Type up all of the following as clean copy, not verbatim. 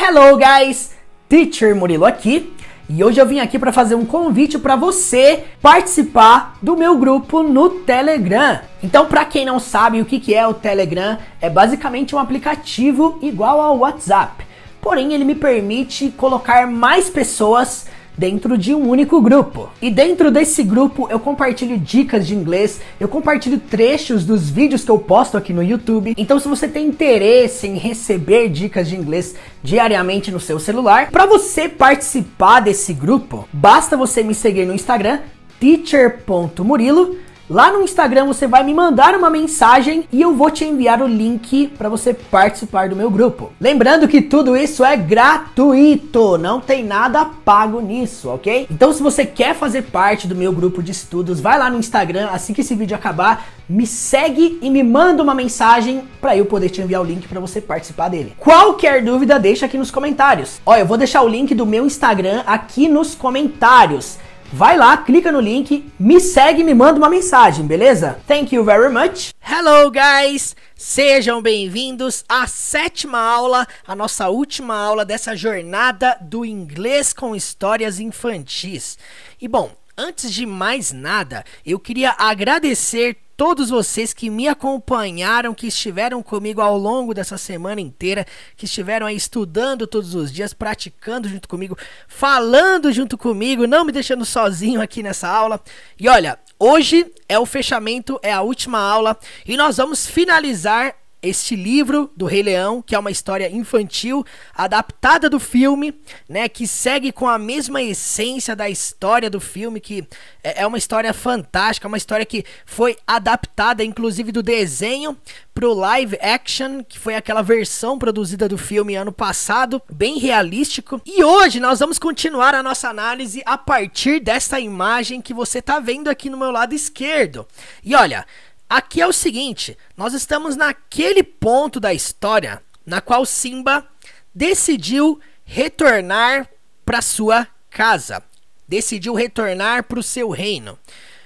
Hello guys, Teacher Murilo aqui e hoje eu vim aqui para fazer um convite para você participar do meu grupo no Telegram. Então, para quem não sabe o que é o Telegram, é basicamente um aplicativo igual ao WhatsApp, porém ele me permite colocar mais pessoas dentro de um único grupo. E dentro desse grupo eu compartilho dicas de inglês, eu compartilho trechos dos vídeos que eu posto aqui no YouTube. Então se você tem interesse em receber dicas de inglês diariamente no seu celular, para você participar desse grupo, basta você me seguir no Instagram, teacher.murilo. Lá no Instagram você vai me mandar uma mensagem e eu vou te enviar o link para você participar do meu grupo. Lembrando que tudo isso é gratuito, não tem nada pago nisso, ok? Então se você quer fazer parte do meu grupo de estudos, vai lá no Instagram, assim que esse vídeo acabar, me segue e me manda uma mensagem para eu poder te enviar o link para você participar dele. Qualquer dúvida deixa aqui nos comentários. Ó, eu vou deixar o link do meu Instagram aqui nos comentários. Vai lá, clica no link, me segue e me manda uma mensagem, beleza? Thank you very much. Hello guys, sejam bem-vindos à 7ª aula, a nossa última aula dessa jornada do inglês com histórias infantis. E bom, antes de mais nada, eu queria agradecer todos vocês que me acompanharam, que estiveram comigo ao longo dessa semana inteira, que estiveram aí estudando todos os dias, praticando junto comigo, falando junto comigo, não me deixando sozinho aqui nessa aula. E olha, hoje é o fechamento, é a última aula e nós vamos finalizar este livro do Rei Leão, que é uma história infantil adaptada do filme, né, que segue com a mesma essência da história do filme, que é uma história fantástica, uma história que foi adaptada inclusive do desenho pro live action, que foi aquela versão produzida do filme ano passado, bem realístico. E hoje nós vamos continuar a nossa análise a partir dessa imagem que você tá vendo aqui no meu lado esquerdo. E olha, aqui é o seguinte, nós estamos naquele ponto da história na qual Simba decidiu retornar para sua casa, decidiu retornar para o seu reino.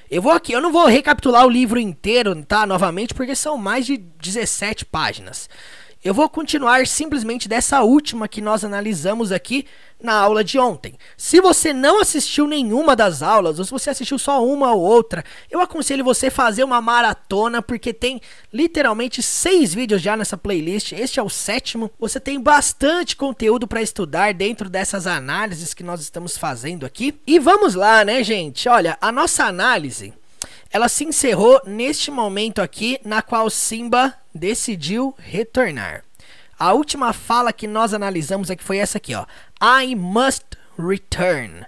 Eu não vou recapitular o livro inteiro, tá, novamente, porque são mais de 17 páginas. Eu vou continuar simplesmente dessa última que nós analisamos aqui na aula de ontem. Se você não assistiu nenhuma das aulas, ou se você assistiu só uma ou outra, eu aconselho você fazer uma maratona, porque tem literalmente 6 vídeos já nessa playlist. Este é o 7º. Você tem bastante conteúdo para estudar dentro dessas análises que nós estamos fazendo aqui. E vamos lá, né, gente? Olha, a nossa análise, ela se encerrou neste momento aqui, na qual Simba decidiu retornar. A última fala que nós analisamos aqui foi essa aqui, ó. I must return,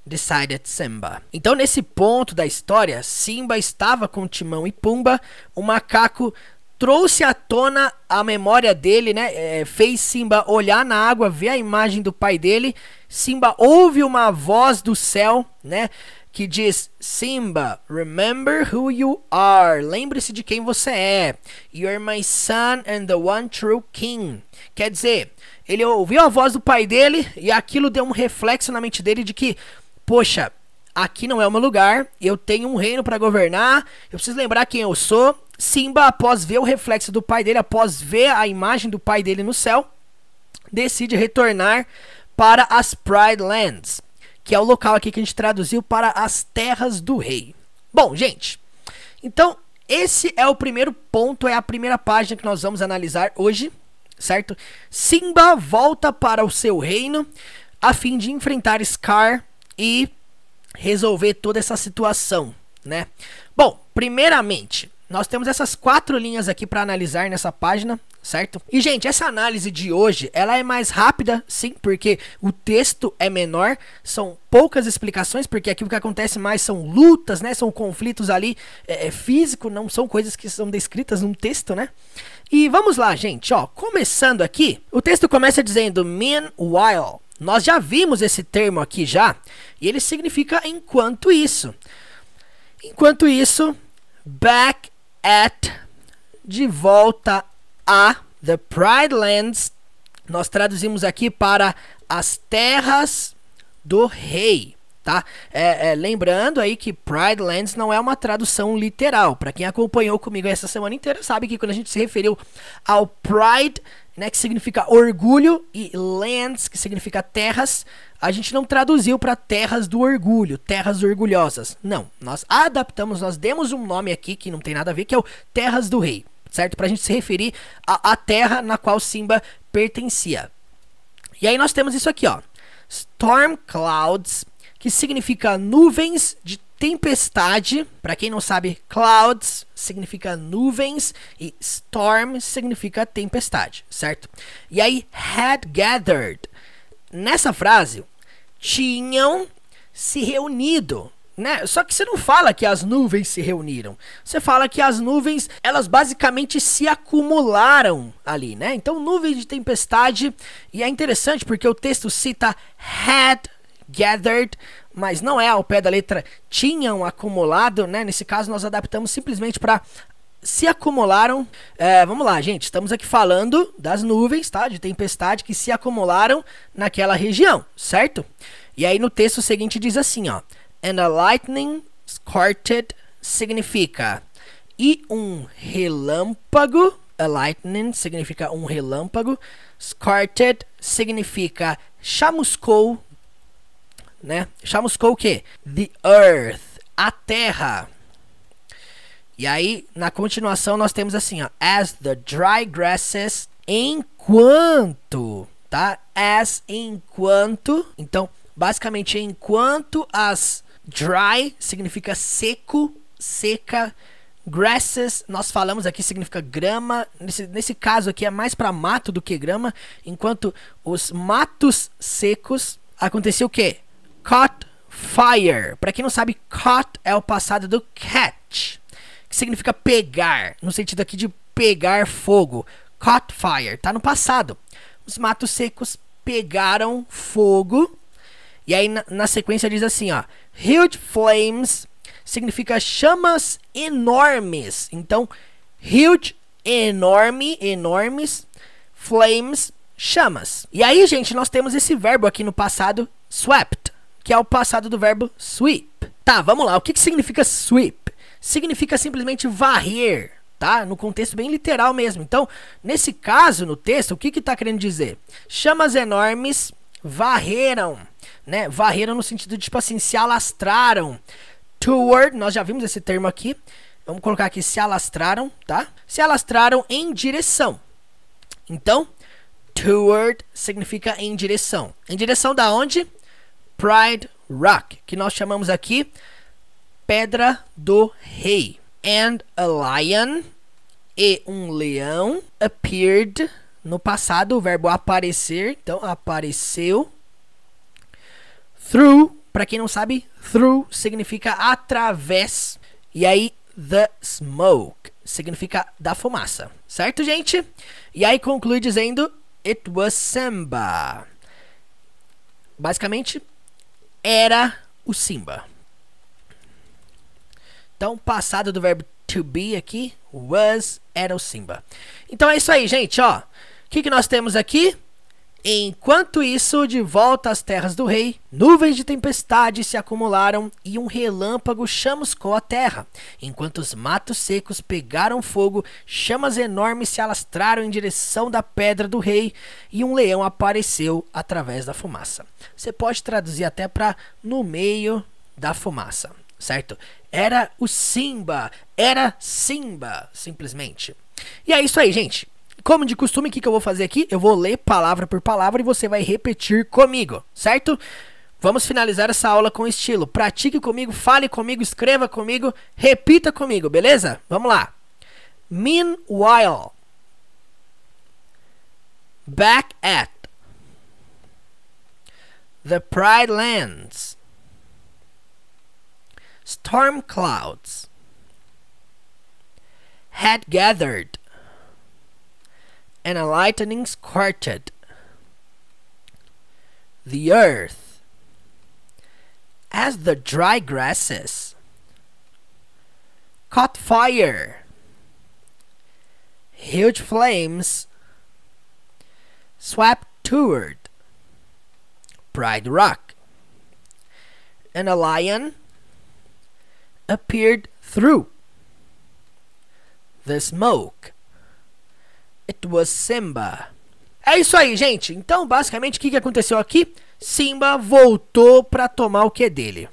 decided Simba. Então, nesse ponto da história, Simba estava com Timão e Pumba. O macaco trouxe à tona a memória dele, né? Fez Simba olhar na água, ver a imagem do pai dele. Simba ouve uma voz do céu, né, que diz: Simba, remember who you are. Lembre-se de quem você é. You're my son and the one true king. Quer dizer, ele ouviu a voz do pai dele e aquilo deu um reflexo na mente dele de que, poxa, aqui não é o meu lugar, eu tenho um reino para governar, eu preciso lembrar quem eu sou. Simba, após ver o reflexo do pai dele, após ver a imagem do pai dele no céu, decide retornar para as Pride Lands, que é o local aqui que a gente traduziu para as terras do rei. Bom, gente, então esse é o primeiro ponto, é a primeira página que nós vamos analisar hoje, certo? Simba volta para o seu reino a fim de enfrentar Scar e resolver toda essa situação, né? Bom, primeiramente, nós temos essas 4 linhas aqui para analisar nessa página, certo? E, gente, essa análise de hoje, ela é mais rápida, sim, porque o texto é menor, são poucas explicações, porque aqui o que acontece mais são lutas, né? São conflitos ali físico, não são coisas que são descritas num texto, né? E vamos lá, gente, ó, começando aqui, o texto começa dizendo meanwhile. Nós já vimos esse termo aqui já, e ele significa enquanto isso. Enquanto isso, back at, de volta a, the Pride Lands, nós traduzimos aqui para as terras do rei, tá? Lembrando aí que Pride Lands não é uma tradução literal. Para quem acompanhou comigo essa semana inteira sabe que quando a gente se referiu ao Pride, né, que significa orgulho, e Lands, que significa terras, a gente não traduziu para terras do orgulho, terras orgulhosas. Não, nós adaptamos, nós demos um nome aqui que não tem nada a ver, que é o Terras do Rei, certo? Pra gente se referir à terra na qual Simba pertencia. E aí nós temos isso aqui, ó. Storm Clouds, que significa nuvens de tempestade. Para quem não sabe, clouds significa nuvens e storm significa tempestade, certo? E aí, had gathered. Nessa frase, tinham se reunido, né? Só que você não fala que as nuvens se reuniram. Você fala que as nuvens, elas basicamente se acumularam ali, né? Então, nuvens de tempestade. E é interessante porque o texto cita had gathered, mas não é ao pé da letra tinham acumulado, né? Nesse caso, nós adaptamos simplesmente para se acumularam. Vamos lá, gente. Estamos aqui falando das nuvens, tá? De tempestade que se acumularam naquela região, certo? E aí no texto seguinte diz assim, ó. And a lightning squirted significa e um relâmpago. A lightning significa um relâmpago. Squirted significa chamuscou, né? Chamuscou o quê? The earth, a terra. E aí, na continuação, nós temos assim, ó. As the dry grasses, enquanto, tá? As, enquanto. Então, basicamente, enquanto as dry significa seco, seca. Grasses, nós falamos aqui, significa grama. Nesse caso aqui é mais para mato do que grama. Enquanto os matos secos, aconteceu o quê? Caught fire. Para quem não sabe, caught é o passado do catch, que significa pegar, no sentido aqui de pegar fogo. Caught fire, tá no passado. Os matos secos pegaram fogo. E aí na sequência diz assim, ó. Huge flames significa chamas enormes. Então, huge, enorme, enormes. Flames, chamas. E aí, gente, nós temos esse verbo aqui no passado, swept, que é o passado do verbo sweep. Tá, vamos lá. O que significa sweep? Significa simplesmente varrer, tá? No contexto bem literal mesmo. Então, nesse caso, no texto, o que está querendo dizer? Chamas enormes varreram, né? Varreram no sentido de, tipo assim, se alastraram. Toward, nós já vimos esse termo aqui. Vamos colocar aqui, se alastraram, tá? Se alastraram em direção. Então, toward significa em direção. Em direção da onde? Pride Rock, que nós chamamos aqui Pedra do Rei. And a lion, e um leão, appeared, no passado, o verbo aparecer, então apareceu. Through, para quem não sabe, through significa através. E aí, the smoke significa da fumaça, certo, gente? E aí conclui dizendo, it was Simba. Basicamente, era o Simba. Então, passado do verbo to be aqui, was, era o Simba. Então é isso aí, gente, ó. O que nós temos aqui? Enquanto isso, de volta às terras do rei, nuvens de tempestade se acumularam e um relâmpago chamuscou a terra. Enquanto os matos secos pegaram fogo, chamas enormes se alastraram em direção da pedra do rei e um leão apareceu através da fumaça. Você pode traduzir até para no meio da fumaça, certo? Era o Simba, era Simba, simplesmente. E é isso aí, gente. Como de costume, o que eu vou fazer aqui? Eu vou ler palavra por palavra e você vai repetir comigo, certo? Vamos finalizar essa aula com estilo. Pratique comigo, fale comigo, escreva comigo, repita comigo, beleza? Vamos lá. Meanwhile. Back at. The Pride Lands. Storm clouds. Had gathered. And a lightning squirted. The earth, as the dry grasses, caught fire. Huge flames swept toward Pride Rock. and a lion appeared through the smoke. It was Simba. É isso aí, gente. Então, basicamente, o que aconteceu aqui? Simba voltou para tomar o que dele.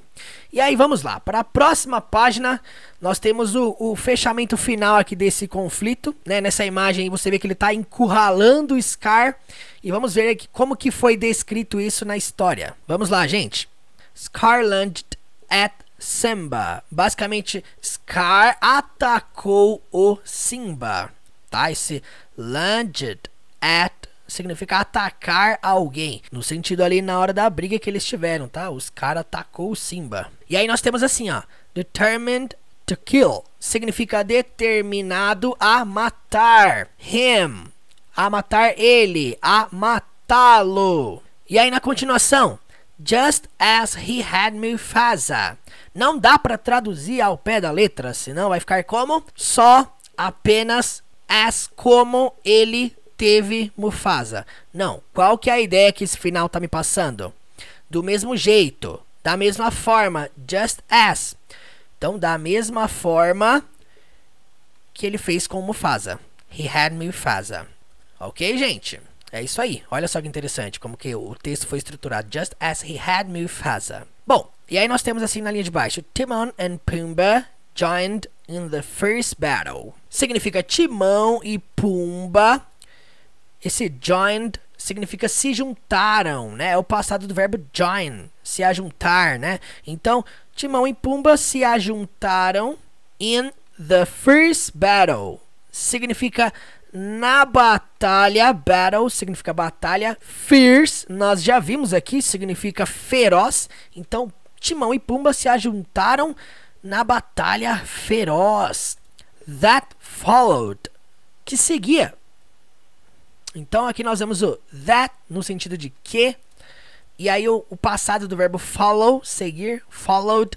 E aí, vamos lá. Para a próxima página, nós temos o fechamento final aqui desse conflito, né? Nessa imagem aí, você vê que ele está encurralando o Scar. E vamos ver aqui como que foi descrito isso na história. Vamos lá, gente. Scar lunged at Simba. Basicamente, Scar atacou o Simba. Tá? Esse lunged at significa atacar alguém, no sentido ali na hora da briga que eles tiveram, tá? Os caras atacou o Simba. E aí nós temos assim, ó, determined to kill, significa determinado a matar, him, a matar ele, a matá-lo. E aí na continuação, just as he had Mufasa. Não dá para traduzir ao pé da letra, senão vai ficar como? Só, apenas, as, como ele teve Mufasa. Não, qual que é a ideia que esse final tá me passando? Do mesmo jeito, da mesma forma, just as. Então, da mesma forma que ele fez com Mufasa. He had Mufasa. Ok, gente? É isso aí. Olha só que interessante como que o texto foi estruturado. Just as he had Mufasa. Bom, e aí nós temos assim na linha de baixo. Timon and Pumbaa joined in the first battle. Significa Timão e Pumba. Esse joined significa se juntaram, né? É o passado do verbo join, se ajuntar, né? Então, Timão e Pumba se ajuntaram in the first battle. Significa na batalha. Battle significa batalha. Fierce, nós já vimos aqui, significa feroz. Então, Timão e Pumba se ajuntaram na batalha feroz. That followed, que seguia. Então aqui nós vemos o that no sentido de que. E aí o passado do verbo follow, seguir, followed,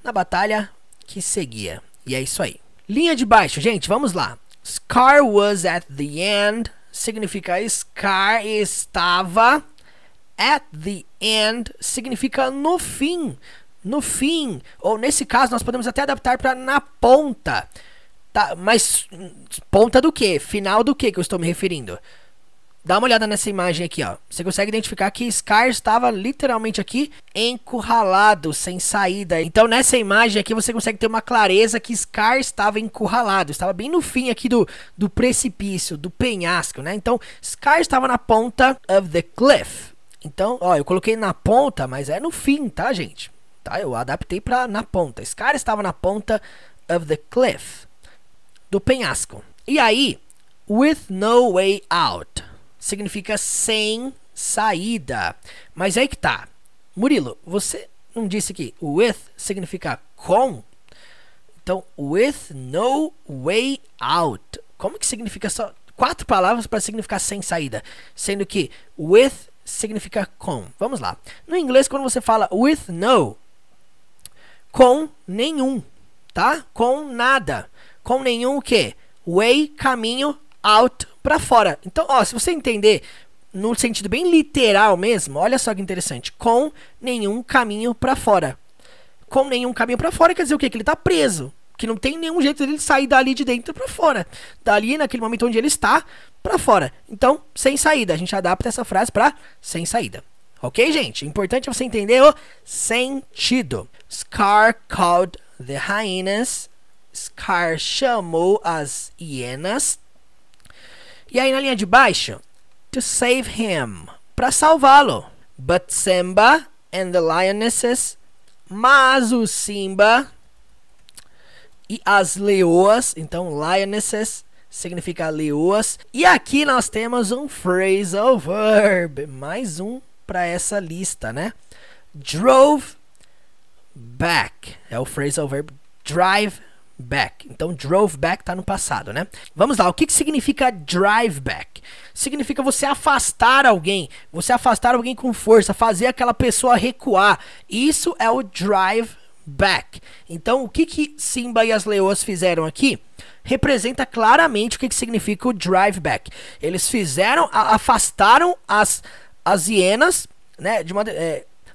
na batalha que seguia. E é isso aí. Linha de baixo, gente, vamos lá. Scar was at the end, significa Scar estava. At the end significa no fim. No fim. Ou nesse caso nós podemos até adaptar para na ponta. Tá, mas ponta do que? Final do que eu estou me referindo? Dá uma olhada nessa imagem aqui, ó. Você consegue identificar que Scar estava literalmente aqui encurralado, sem saída. Então nessa imagem aqui você consegue ter uma clareza que Scar estava encurralado. Estava bem no fim aqui do precipício, do penhasco, né? Então Scar estava na ponta of the cliff. Então, ó, eu coloquei na ponta, mas é no fim, tá, gente? Tá, eu adaptei para na ponta. Scar estava na ponta of the cliff, do penhasco. E aí, with no way out significa sem saída. Mas aí que tá. Murilo, você não disse que with significa com? Então, with no way out. Como que significa só 4 palavras para significar sem saída? Sendo que with significa com. Vamos lá. No inglês, quando você fala with no, com nenhum, tá? Com nada. Com nenhum o quê? Way, caminho, out, para fora. Então, ó, se você entender no sentido bem literal mesmo, olha só que interessante. Com nenhum caminho para fora. Com nenhum caminho para fora quer dizer o quê? Que ele tá preso. Que não tem nenhum jeito dele sair dali de dentro para fora. Dali, naquele momento onde ele está, para fora. Então, sem saída. A gente adapta essa frase para sem saída. Ok, gente? Importante você entender o sentido. Scar called the hyenas. Scar chamou as hienas. E aí na linha de baixo, to save him, para salvá-lo. But Simba and the lionesses, mas o Simba e as leoas, então lionesses significa leoas. E aqui nós temos um phrasal verb, mais um para essa lista, né? Drove back, é o phrasal verb drive back. Então, drove back tá no passado, né? Vamos lá, o que significa drive back? Significa você afastar alguém com força, fazer aquela pessoa recuar. Isso é o drive back. Então, o que Simba e as leoas fizeram aqui? Representa claramente o que significa o drive back. Eles fizeram, afastaram as hienas, né?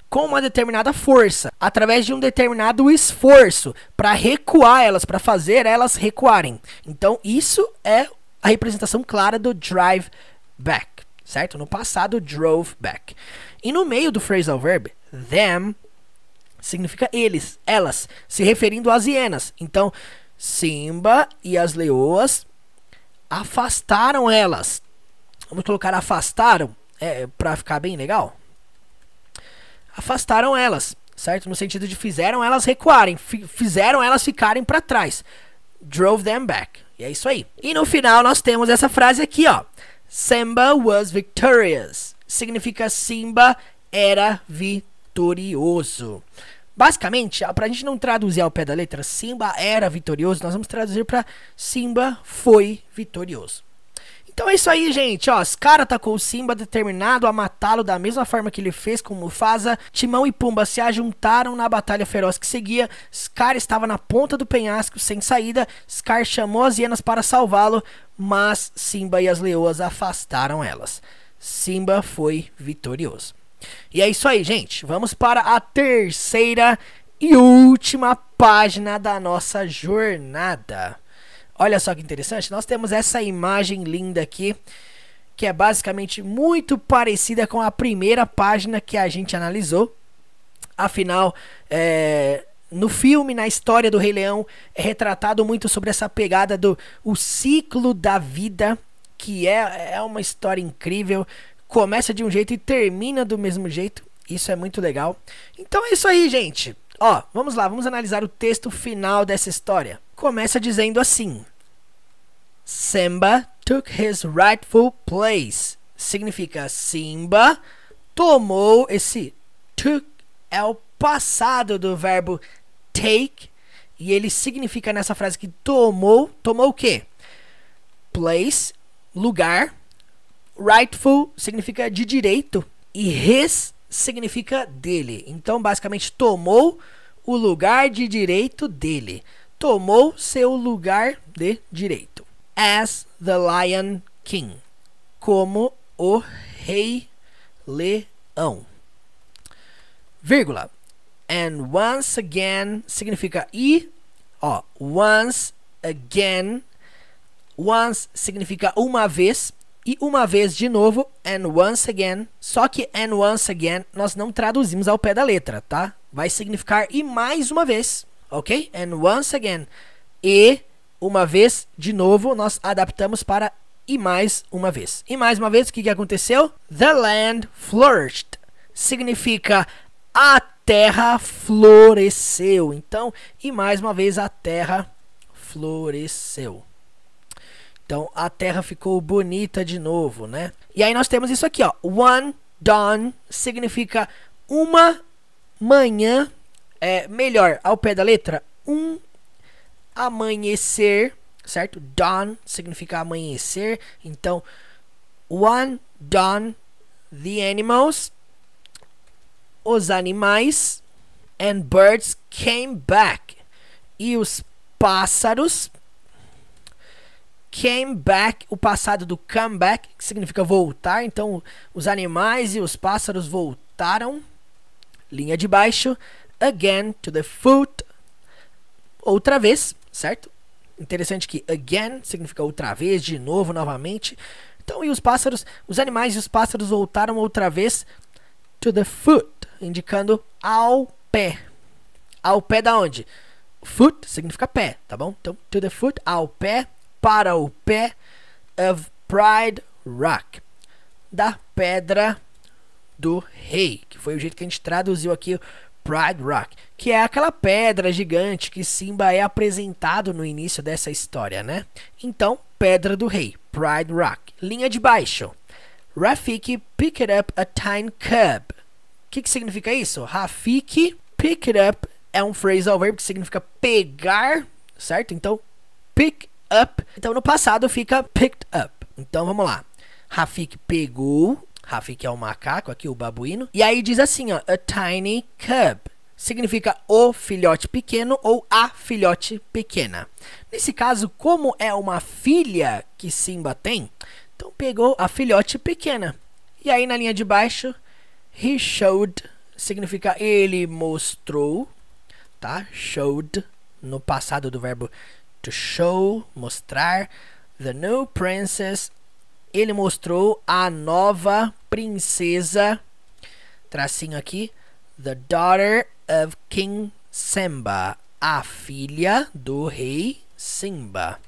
com uma determinada força, através de um determinado esforço, para recuar elas, para fazer elas recuarem. Então isso é a representação clara do drive back, certo? No passado, drove back. E no meio do phrasal verb, them significa eles, elas, se referindo às hienas. Então, Simba e as leoas afastaram elas. Vamos colocar afastaram, para ficar bem legal. Afastaram elas, certo? No sentido de fizeram elas recuarem, fizeram elas ficarem para trás. Drove them back. E é isso aí. E no final nós temos essa frase aqui, ó. Simba was victorious. Significa Simba era vitorioso. Basicamente, pra gente não traduzir ao pé da letra Simba era vitorioso, nós vamos traduzir pra Simba foi vitorioso. Então é isso aí, gente, ó, Scar atacou o Simba determinado a matá-lo da mesma forma que ele fez com Mufasa. Timão e Pumba se ajuntaram na batalha feroz que seguia. Scar estava na ponta do penhasco sem saída. Scar chamou as hienas para salvá-lo, mas Simba e as leoas afastaram elas. Simba foi vitorioso. E é isso aí, gente, vamos para a terceira e última página da nossa jornada. Olha só que interessante, nós temos essa imagem linda aqui, que é basicamente muito parecida com a primeira página que a gente analisou. Afinal, no filme, na história do Rei Leão, é retratado muito sobre essa pegada do ciclo da vida, que é uma história incrível. Começa de um jeito e termina do mesmo jeito. Isso é muito legal. Então é isso aí, gente. Ó, vamos lá, vamos analisar o texto final dessa história. Começa dizendo assim: Simba took his rightful place. Significa Simba tomou. Esse took é o passado do verbo take. E ele significa nessa frase que tomou. Tomou o quê? Place, lugar. Rightful significa de direito. E his significa dele. Então, basicamente, tomou o lugar de direito dele. Tomou seu lugar de direito. As the Lion King. Como o Rei Leão. Vírgula. And once again significa e. Ó, once again. Once significa uma vez. E uma vez de novo, and once again. Só que and once again nós não traduzimos ao pé da letra, tá? Vai significar e mais uma vez, ok? And once again. E uma vez de novo nós adaptamos para e mais uma vez. E mais uma vez, o que aconteceu? The land flourished. Significa a terra floresceu. Então, e mais uma vez a terra floresceu. Então, a terra ficou bonita de novo, né? E aí nós temos isso aqui, ó. One dawn significa uma manhã, melhor, ao pé da letra, um amanhecer, certo? Dawn significa amanhecer. Então, one dawn, the animals, os animais, and birds came back. E os pássaros came back, o passado do come back, que significa voltar. Então, os animais e os pássaros voltaram. Linha de baixo. Again to the foot. Outra vez, certo? Interessante que again significa outra vez, de novo, novamente. Então, e os pássaros, os animais e os pássaros voltaram outra vez to the foot, indicando ao pé. Ao pé da onde? Foot significa pé, tá bom? Então, to the foot, ao pé. Para o pé of Pride Rock, da pedra do rei, que foi o jeito que a gente traduziu aqui Pride Rock, que é aquela pedra gigante que Simba é apresentado no início dessa história, né? Então, pedra do rei, Pride Rock. Linha de baixo. Rafiki picked up a tiny cub. O que significa isso? Rafiki picked up é um phrasal verb que significa pegar, certo? Então, pick up. Então no passado fica picked up. Então vamos lá. Rafiki pegou. Rafiki é o macaco aqui, o babuíno. E aí diz assim, ó, a tiny cub. Significa o filhote pequeno ou a filhote pequena. Nesse caso, como é uma filha que Simba tem, então pegou a filhote pequena. E aí na linha de baixo, he showed significa ele mostrou, tá? Showed, no passado do verbo to show, mostrar. The new princess, ele mostrou a nova princesa, tracinho aqui, the daughter of King Simba, a filha do rei Simba.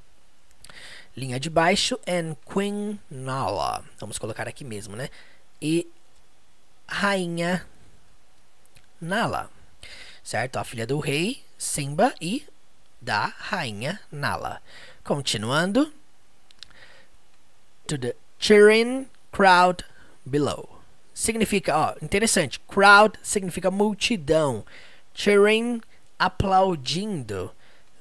Linha de baixo, and Queen Nala. Vamos colocar aqui mesmo, né? E rainha Nala. Certo? A filha do rei Simba e da rainha Nala. Continuando. To the cheering crowd below. Significa, ó, interessante. Crowd significa multidão. Cheering, aplaudindo.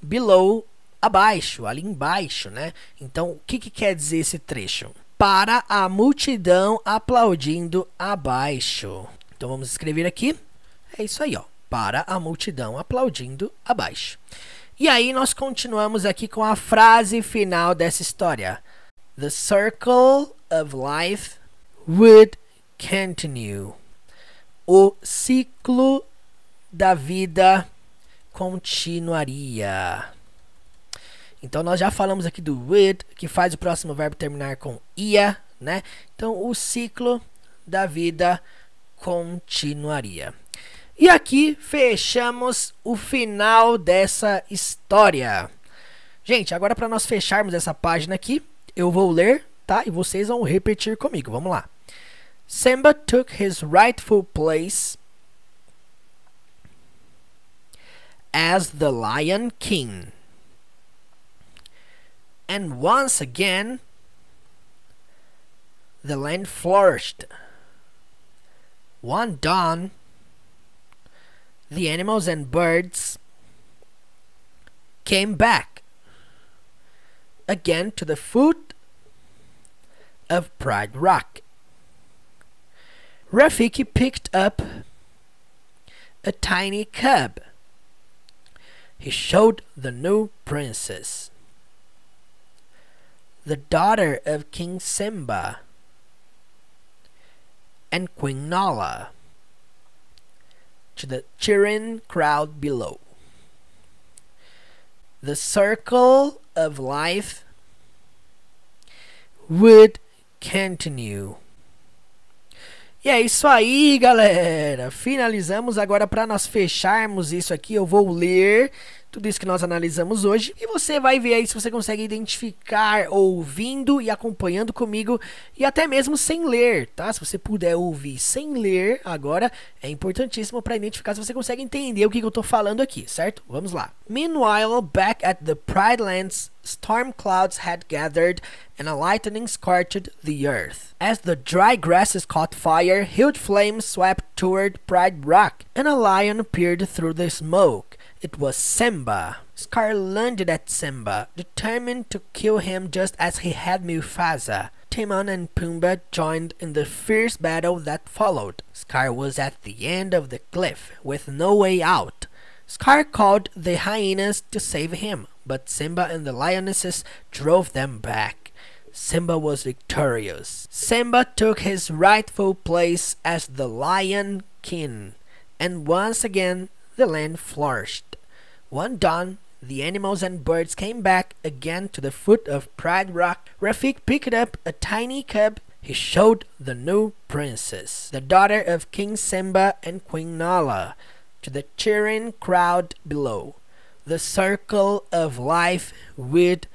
Below, abaixo, ali embaixo, né? Então, o que quer dizer esse trecho? Para a multidão aplaudindo abaixo. Então, vamos escrever aqui. É isso aí, ó. Para a multidão aplaudindo abaixo. E aí, nós continuamos aqui com a frase final dessa história. The circle of life would continue. O ciclo da vida continuaria. Então, nós já falamos aqui do would, que faz o próximo verbo terminar com ia, né? Então, o ciclo da vida continuaria. E aqui fechamos o final dessa história. Gente, agora para nós fecharmos essa página aqui, eu vou ler, tá? E vocês vão repetir comigo. Vamos lá. Simba took his rightful place as the Lion King. And once again, the land flourished. One dawn, the animals and birds came back again to the foot of Pride Rock. Rafiki picked up a tiny cub. He showed the new princess, the daughter of King Simba and Queen Nala, to the cheering crowd below. The circle of life would continue. E é isso aí, galera. Finalizamos agora. Para nós fecharmos isso aqui, eu vou ler tudo isso que nós analisamos hoje e você vai ver aí se você consegue identificar ouvindo e acompanhando comigo e até mesmo sem ler, tá? Se você puder ouvir sem ler agora, é importantíssimo para identificar se você consegue entender o que eu tô falando aqui, certo? Vamos lá. Meanwhile, back at the Pride Lands, storm clouds had gathered and a lightning scorched the earth. As the dry grasses caught fire, huge flames swept toward Pride Rock, and a lion appeared through the smoke. It was Simba. Scar lunged at Simba, determined to kill him just as he had Mufasa. Timon and Pumbaa joined in the fierce battle that followed. Scar was at the end of the cliff, with no way out. Scar called the hyenas to save him, but Simba and the lionesses drove them back. Simba was victorious. Simba took his rightful place as the Lion King, and once again the land flourished. One dawn, the animals and birds came back again to the foot of Pride Rock. Rafiki picked up a tiny cub. He showed the new princess, the daughter of King Simba and Queen Nala, to the cheering crowd below. The circle of life would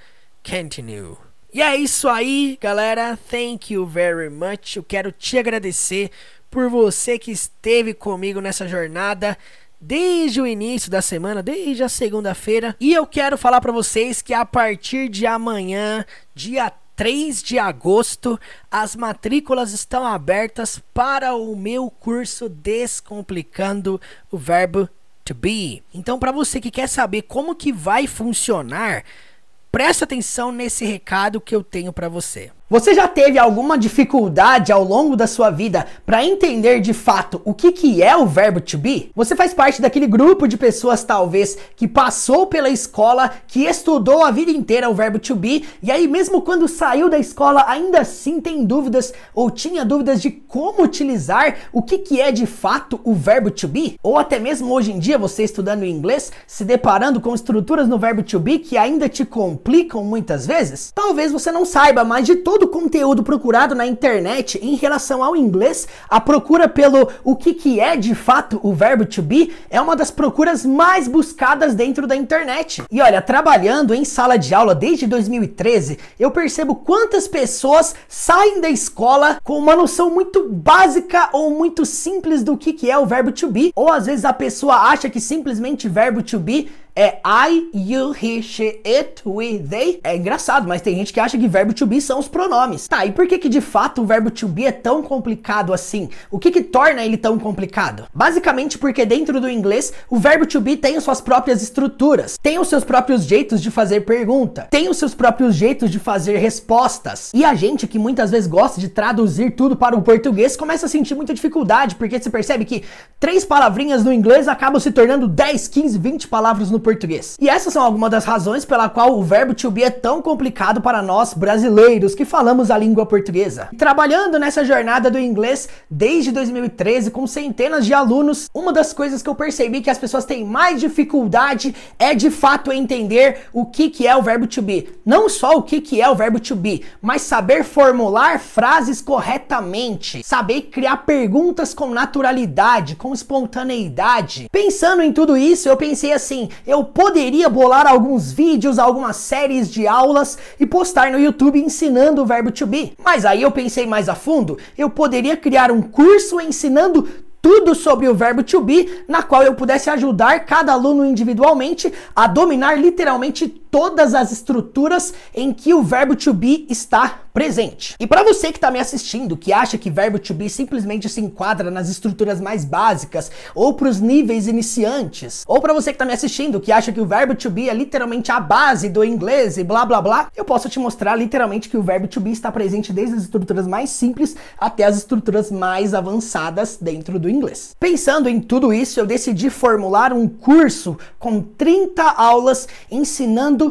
continue. E é isso aí, galera. Thank you very much. Eu quero te agradecer por você que esteve comigo nessa jornada desde o início da semana, desde a segunda-feira. E eu quero falar para vocês que a partir de amanhã, dia 3 de agosto, as matrículas estão abertas para o meu curso Descomplicando o Verbo to Be. Então, para você que quer saber como que vai funcionar, presta atenção nesse recado que eu tenho para você. Você já teve alguma dificuldade ao longo da sua vida para entender de fato o que é o verbo to be? Você faz parte daquele grupo de pessoas talvez que passou pela escola, que estudou a vida inteira o verbo to be, e aí mesmo quando saiu da escola ainda assim tem dúvidas ou tinha dúvidas de como utilizar o que é de fato o verbo to be? Ou até mesmo hoje em dia você estudando inglês, se deparando com estruturas no verbo to be que ainda te complicam muitas vezes? Talvez você não saiba, mas de todo o conteúdo procurado na internet em relação ao inglês, a procura pelo o que é de fato o verbo to be é uma das procuras mais buscadas dentro da internet. E olha, trabalhando em sala de aula desde 2013, eu percebo quantas pessoas saem da escola com uma noção muito básica ou muito simples do que é o verbo to be, ou às vezes a pessoa acha que simplesmente verbo to be é I, you, he, she, it, we, they. É engraçado, mas tem gente que acha que verbo to be são os pronomes. Tá, e por que de fato o verbo to be é tão complicado assim? O que torna ele tão complicado? Basicamente porque dentro do inglês, o verbo to be tem suas próprias estruturas, tem os seus próprios jeitos de fazer pergunta, tem os seus próprios jeitos de fazer respostas. E a gente que muitas vezes gosta de traduzir tudo para o português começa a sentir muita dificuldade, porque você percebe que 3 palavrinhas no inglês acabam se tornando 10, 15, 20 palavras no português. E essas são algumas das razões pela qual o verbo to be é tão complicado para nós brasileiros que falamos a língua portuguesa. E trabalhando nessa jornada do inglês desde 2013 com centenas de alunos, uma das coisas que eu percebi que as pessoas têm mais dificuldade é de fato entender o que é o verbo to be. Não só o que é o verbo to be, mas saber formular frases corretamente, saber criar perguntas com naturalidade, com espontaneidade. Pensando em tudo isso, eu pensei assim, eu poderia bolar alguns vídeos, algumas séries de aulas e postar no YouTube ensinando o verbo to be. Mas aí eu pensei mais a fundo, eu poderia criar um curso ensinando tudo sobre o verbo to be, na qual eu pudesse ajudar cada aluno individualmente a dominar literalmente todas as estruturas em que o verbo to be está presente. E para você que está me assistindo, que acha que verbo to be simplesmente se enquadra nas estruturas mais básicas ou para os níveis iniciantes, ou para você que está me assistindo, que acha que o verbo to be é literalmente a base do inglês e blá blá blá, eu posso te mostrar literalmente que o verbo to be está presente desde as estruturas mais simples até as estruturas mais avançadas dentro do inglês. Pensando em tudo isso, eu decidi formular um curso com 30 aulas ensinando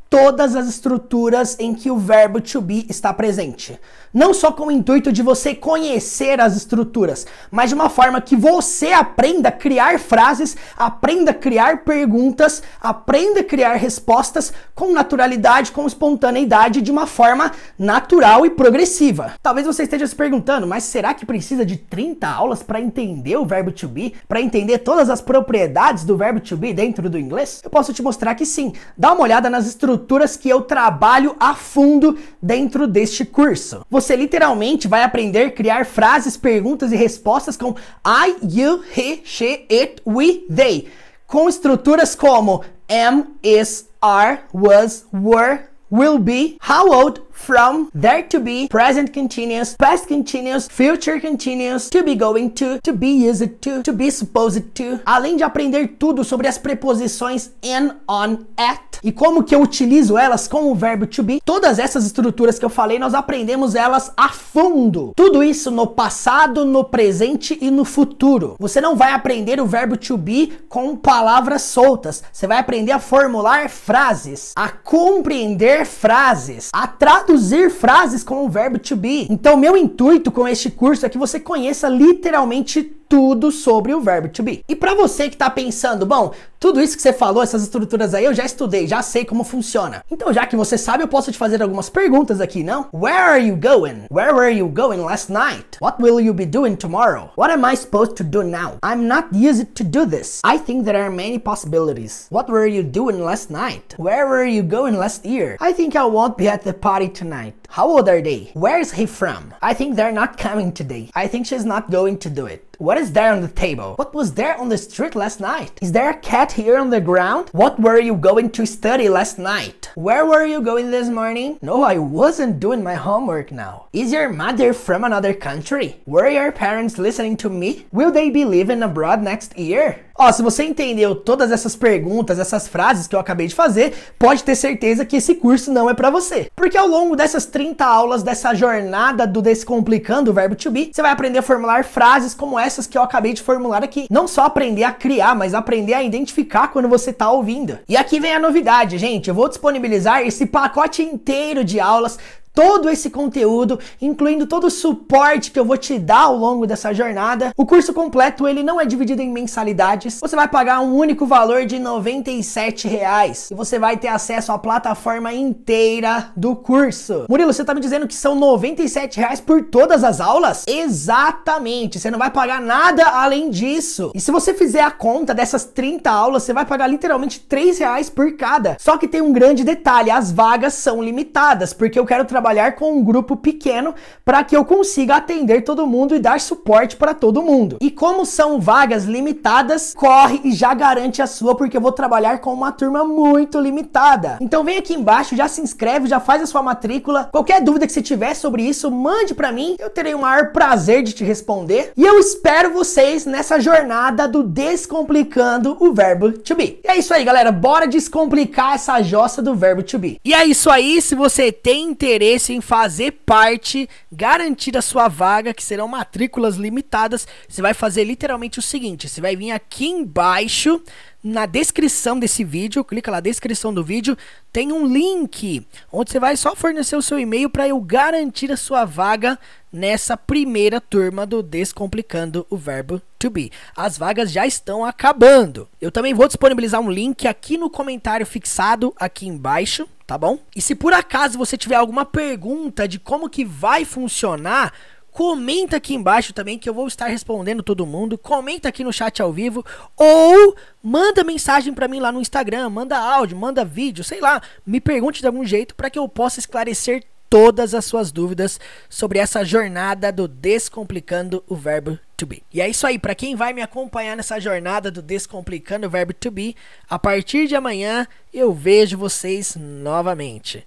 todas as estruturas em que o verbo to be está presente. Não só com o intuito de você conhecer as estruturas, mas de uma forma que você aprenda a criar frases, aprenda a criar perguntas, aprenda a criar respostas com naturalidade, com espontaneidade, de uma forma natural e progressiva. Talvez você esteja se perguntando, mas será que precisa de 30 aulas para entender o verbo to be? Para entender todas as propriedades do verbo to be dentro do inglês? Eu posso te mostrar que sim. Dá uma olhada nas estruturas que eu trabalho a fundo dentro deste curso. Você literalmente vai aprender a criar frases, perguntas e respostas com I, you, he, she, it, we, they, com estruturas como am, is, are, was, were, will be, how old, from, there to be, present continuous, past continuous, future continuous, to be going to be used to be supposed to. Além de aprender tudo sobre as preposições in, on, at e como que eu utilizo elas com o verbo to be, todas essas estruturas que eu falei, nós aprendemos elas a fundo. Tudo isso no passado, no presente e no futuro. Você não vai aprender o verbo to be com palavras soltas. Você vai aprender a formular frases, a compreender frases, a traduzir frases com o verbo to be. Então, meu intuito com este curso é que você conheça literalmente tudo sobre o verbo to be. E para você que tá pensando, bom, tudo isso que você falou, essas estruturas aí, eu já estudei, já sei como funciona. Então, já que você sabe, eu posso te fazer algumas perguntas aqui, não? Where are you going? Where were you going last night? What will you be doing tomorrow? What am I supposed to do now? I'm not used to do this. I think there are many possibilities. What were you doing last night? Where were you going last year? I think I won't be at the party tonight. How old are they? Where is he from? I think they're not coming today. I think she's not going to do it. What is there on the table? What was there on the street last night? Is there a cat here on the ground? What were you going to study last night? Where were you going this morning? No, I wasn't doing my homework now. Is your mother from another country? Were your parents listening to me? Will they be living abroad next year? Ó, se você entendeu todas essas perguntas, essas frases que eu acabei de fazer, pode ter certeza que esse curso não é pra você. Porque ao longo dessas 30 aulas dessa jornada do Descomplicando o Verbo To Be, você vai aprender a formular frases como essas que eu acabei de formular aqui. Não só aprender a criar, mas aprender a identificar quando você tá ouvindo. E aqui vem a novidade, gente. Eu vou disponibilizar esse pacote inteiro de aulas, todo esse conteúdo, incluindo todo o suporte que eu vou te dar ao longo dessa jornada. O curso completo, ele não é dividido em mensalidades. Você vai pagar um único valor de R$ 97,00 e você vai ter acesso à plataforma inteira do curso. Murilo, você tá me dizendo que são R$ 97,00 por todas as aulas? Exatamente, você não vai pagar nada além disso. E se você fizer a conta dessas 30 aulas, você vai pagar literalmente R$ 3,00 por cada. Só que tem um grande detalhe, as vagas são limitadas, porque eu quero trabalhar com um grupo pequeno para que eu consiga atender todo mundo e dar suporte para todo mundo. E como são vagas limitadas, corre e já garante a sua, porque eu vou trabalhar com uma turma muito limitada. Então vem aqui embaixo, já se inscreve, já faz a sua matrícula. Qualquer dúvida que você tiver sobre isso, mande para mim, eu terei o maior prazer de te responder. E eu espero vocês nessa jornada do Descomplicando o Verbo To Be. E é isso aí, galera, bora descomplicar essa jossa do Verbo To Be. E é isso aí, se você tem interesse em fazer parte, garantir a sua vaga, que serão matrículas limitadas, você vai fazer literalmente o seguinte: você vai vir aqui embaixo na descrição desse vídeo, clica lá na descrição do vídeo, tem um link onde você vai só fornecer o seu e-mail para eu garantir a sua vaga nessa primeira turma do Descomplicando o Verbo To Be. As vagas já estão acabando. Eu também vou disponibilizar um link aqui no comentário fixado aqui embaixo, tá bom? E se por acaso você tiver alguma pergunta de como que vai funcionar, comenta aqui embaixo também, que eu vou estar respondendo todo mundo. Comenta aqui no chat ao vivo ou manda mensagem pra mim lá no Instagram, manda áudio, manda vídeo, sei lá, me pergunte de algum jeito para que eu possa esclarecer todas as suas dúvidas sobre essa jornada do Descomplicando o Verbo To Be. E é isso aí, para quem vai me acompanhar nessa jornada do Descomplicando o Verbo To Be, a partir de amanhã eu vejo vocês novamente.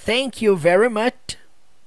Thank you very much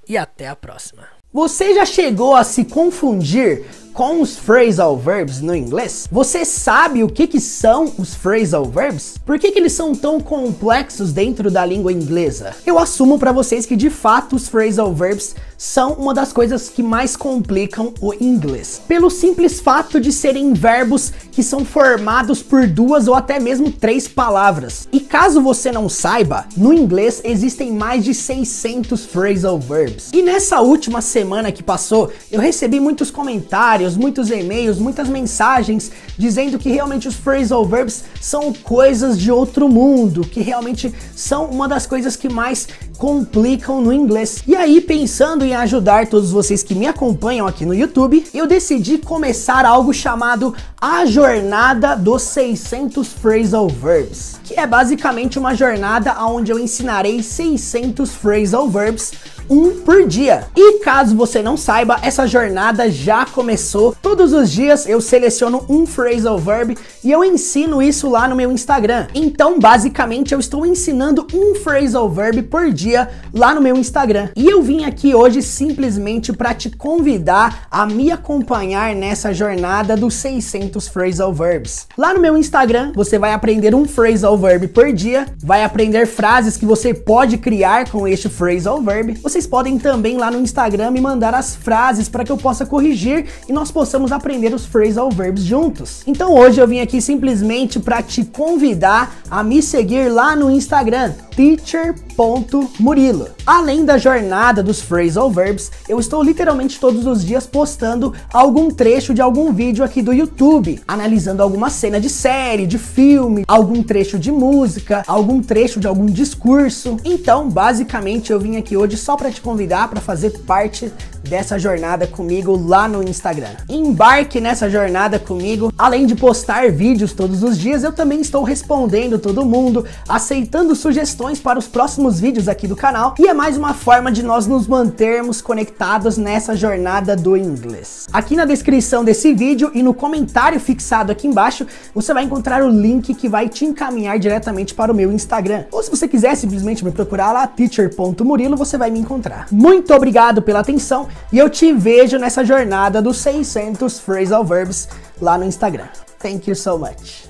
e até a próxima. Você já chegou a se confundir com os phrasal verbs no inglês? Você sabe o que são os phrasal verbs? Por que eles são tão complexos dentro da língua inglesa? Eu assumo para vocês que de fato os phrasal verbs são uma das coisas que mais complicam o inglês, pelo simples fato de serem verbos que são formados por 2 ou até mesmo 3 palavras. E caso você não saiba, no inglês existem mais de 600 phrasal verbs. E nessa última semana que passou, eu recebi muitos comentários, muitos e-mails, muitas mensagens dizendo que realmente os phrasal verbs são coisas de outro mundo, que realmente são uma das coisas que mais complicam no inglês. E aí, pensando em ajudar todos vocês que me acompanham aqui no YouTube, eu decidi começar algo chamado A Jornada dos 600 Phrasal Verbs, que é basicamente uma jornada onde eu ensinarei 600 phrasal verbs, um por dia. E caso você não saiba, essa jornada já começou. Todos os dias eu seleciono um phrasal verb e eu ensino isso lá no meu Instagram. Então, basicamente, eu estou ensinando um phrasal verb por dia lá no meu Instagram. E eu vim aqui hoje simplesmente para te convidar a me acompanhar nessa jornada dos 600 phrasal verbs. Lá no meu Instagram, você vai aprender um phrasal verb por dia, vai aprender frases que você pode criar com este phrasal verb. Vocês podem também lá no Instagram me mandar as frases para que eu possa corrigir e nós possamos aprender os phrasal verbs juntos. Então hoje eu vim aqui simplesmente para te convidar a me seguir lá no Instagram, teacher.murilo. Além da jornada dos phrasal verbs, eu estou literalmente todos os dias postando algum trecho de algum vídeo aqui do YouTube, analisando alguma cena de série, de filme, algum trecho de música, algum trecho de algum discurso. Então, basicamente, eu vim aqui hoje só para te convidar para fazer parte dessa jornada comigo lá no Instagram. Embarque nessa jornada comigo. Além de postar vídeos todos os dias, eu também estou respondendo todo mundo, aceitando sugestões para os próximos vídeos aqui do canal, e é mais uma forma de nós nos mantermos conectados nessa jornada do inglês. Aqui na descrição desse vídeo e no comentário fixado aqui embaixo, você vai encontrar o link que vai te encaminhar diretamente para o meu Instagram. Ou se você quiser simplesmente me procurar lá, teacher.murilo, você vai me encontrar. Muito obrigado pela atenção e eu te vejo nessa jornada dos 600 phrasal verbs lá no Instagram. Thank you so much.